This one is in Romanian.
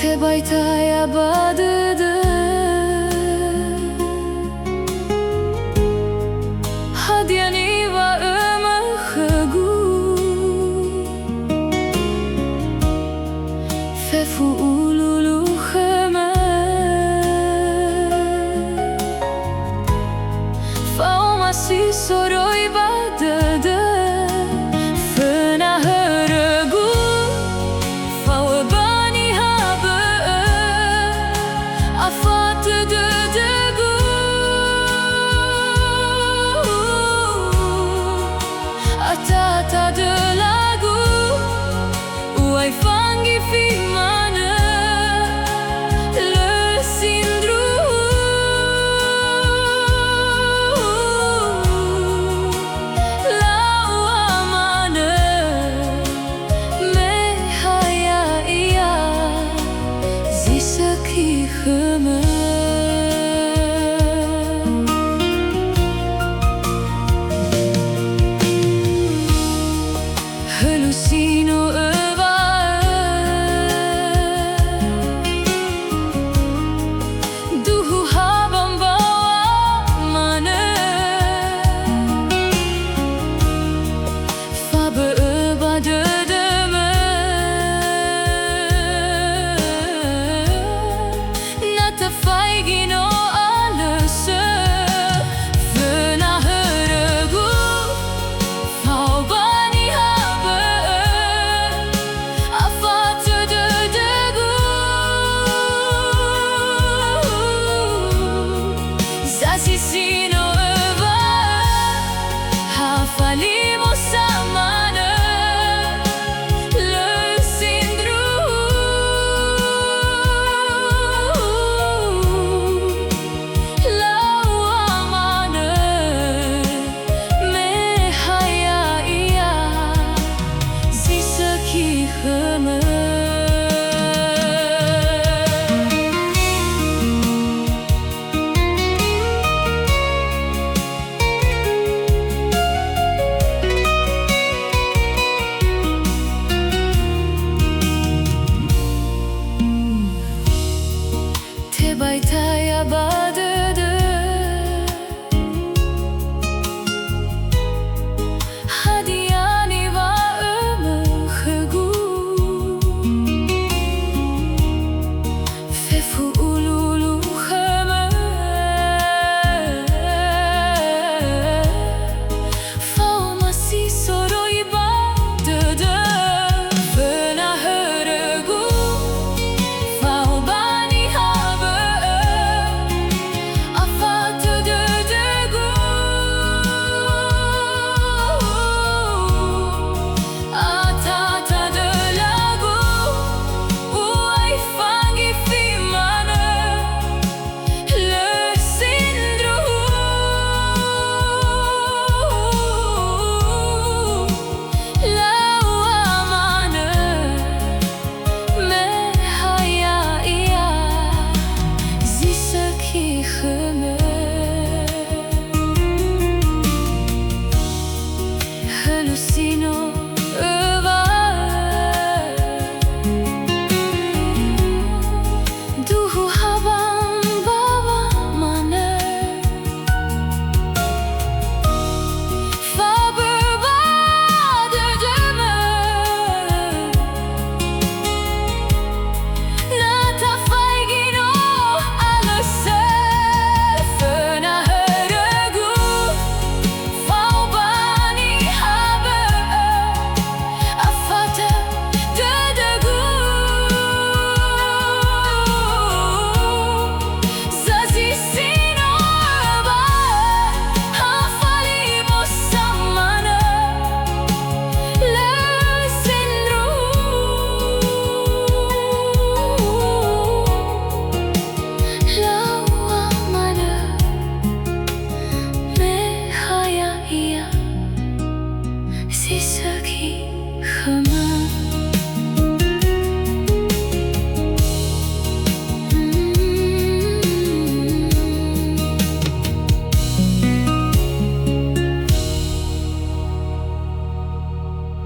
Tebai taya dödö, Hadia niwa'ömö khögu, Fefu ululu khömö, Faomasi soroi dödö, Föna hörögu, fao'ö niha bö'ö, Afatö dödögu, Atata dölagu, uai fangi filmane lösindru, lauamane me haya'ia, zisaki khömö. Hölusino öwa'ö, duhu habam bauamane, Fabö'ö dödömö, nata faigino alösö, Föna hörögu, fao'ö niha bö'ö, Afatö dödögu, zasisino öwa'ö, Falimosa Mano lösindru, lauamane me haya'ia, zisaki khömö. Tebai taya